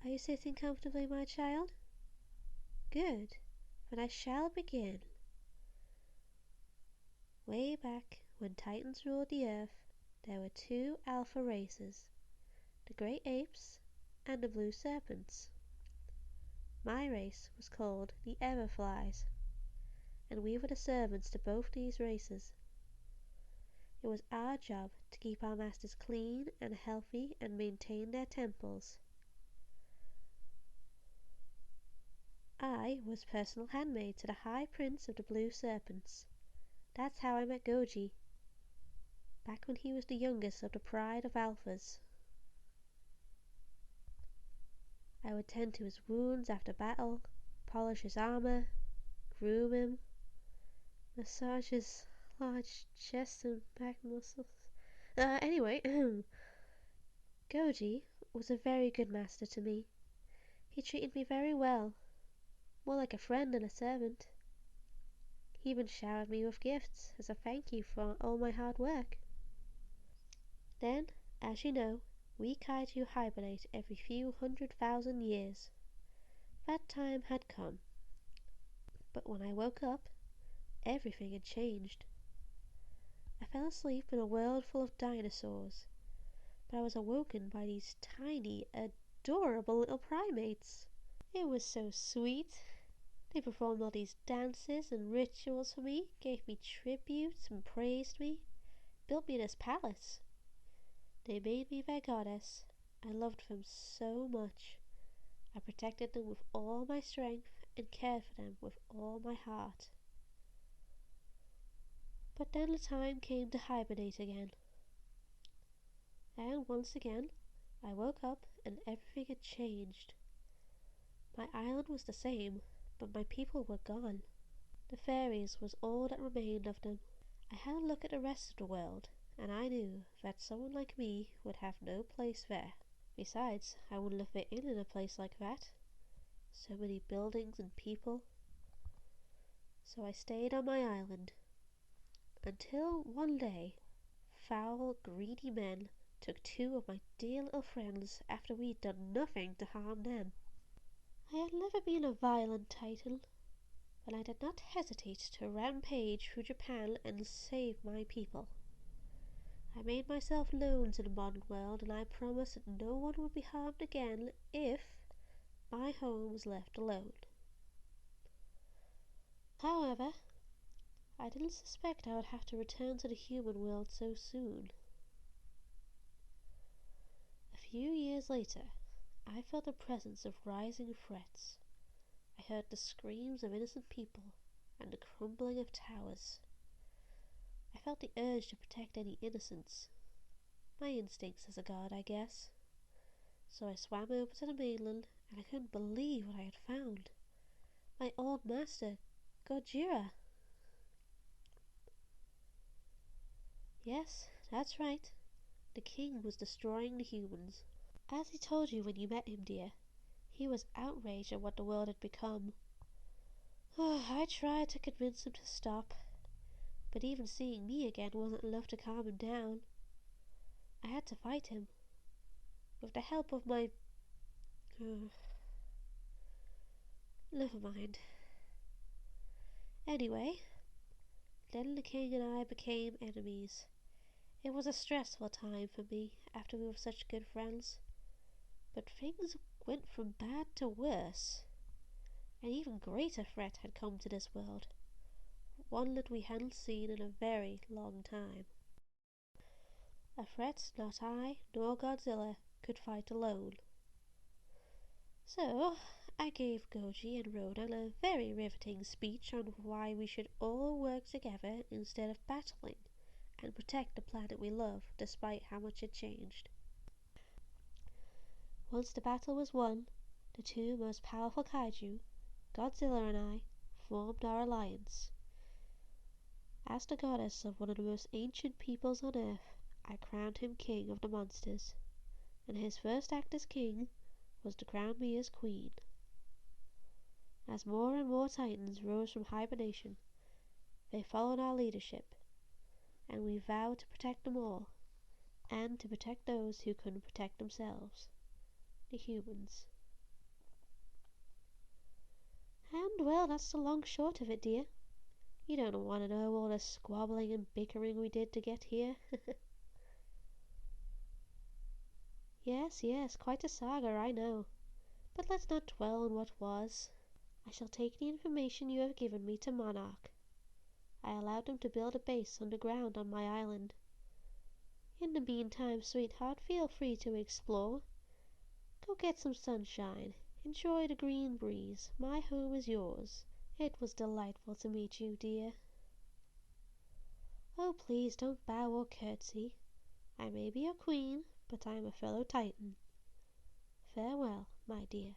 Are you sitting comfortably, my child? Good, then I shall begin. Way back, when Titans ruled the earth, there were two alpha races, the great apes and the blue serpents. My race was called the Everflies, and we were the servants to both these races. It was our job to keep our masters clean and healthy and maintain their temples. I was personal handmaid to the High Prince of the Blue Serpents. That's how I met K.R.J, back when he was the youngest of the pride of alphas. I would tend to his wounds after battle, polish his armor, groom him, massage his large chest and back muscles. Anyway, K.R.J was a very good master to me. He treated me very well, more like a friend than a servant. He even showered me with gifts as a thank you for all my hard work. Then, as you know, we Kaiju hibernate every few 100,000 years. That time had come. But when I woke up, everything had changed. I fell asleep in a world full of dinosaurs, but I was awoken by these tiny, adorable little primates. It was so sweet. They performed all these dances and rituals for me, gave me tributes and praised me, built me this palace. They made me their goddess. I loved them so much. I protected them with all my strength and cared for them with all my heart. But then the time came to hibernate again. And once again, I woke up and everything had changed. My island was the same, but my people were gone. The fairies was all that remained of them. I had a look at the rest of the world, and I knew that someone like me would have no place there. Besides, I wouldn't have fit in a place like that. So many buildings and people. So I stayed on my island. Until one day, foul, greedy men took two of my dear little friends after we'd done nothing to harm them. I had never been a violent Titan, but I did not hesitate to rampage through Japan and save my people. I made myself known to the modern world, and I promised that no one would be harmed again if my home was left alone. However, I didn't suspect I would have to return to the human world so soon. A few years later, I felt the presence of rising threats. I heard the screams of innocent people and the crumbling of towers. I felt the urge to protect any innocents. My instincts as a god, I guess. So I swam over to the mainland, and I couldn't believe what I had found. My old master, Godzillia. Yes, that's right. The king was destroying the humans. As he told you when you met him, dear, he was outraged at what the world had become. I tried to convince him to stop, but even seeing me again wasn't enough to calm him down. I had to fight him. With the help of my... never mind. Anyway, then the king and I became enemies. It was a stressful time for me after we were such good friends. But things went from bad to worse. An even greater threat had come to this world. One that we hadn't seen in a very long time. A threat not I nor Godzilla could fight alone. So, I gave K.R.J and Rohdan a very riveting speech on why we should all work together instead of battling, and protect the planet we love despite how much it changed. Once the battle was won, the two most powerful kaiju, Godzilla and I, formed our alliance. As the goddess of one of the most ancient peoples on Earth, I crowned him king of the monsters, and his first act as king was to crown me as queen. As more and more titans rose from hibernation, they followed our leadership, and we vowed to protect them all, and to protect those who couldn't protect themselves, the humans. And, well, that's the long short of it, dear. You don't want to know all the squabbling and bickering we did to get here. Yes, yes, quite a saga, I know. But let's not dwell on what was. I shall take the information you have given me to Monarch. I allowed him to build a base underground on my island. In the meantime, sweetheart, feel free to explore. Go get some sunshine. Enjoy the green breeze. My home is yours. It was delightful to meet you, dear. Oh, please don't bow or curtsy. I may be a queen, but I am a fellow Titan. Farewell, my dear.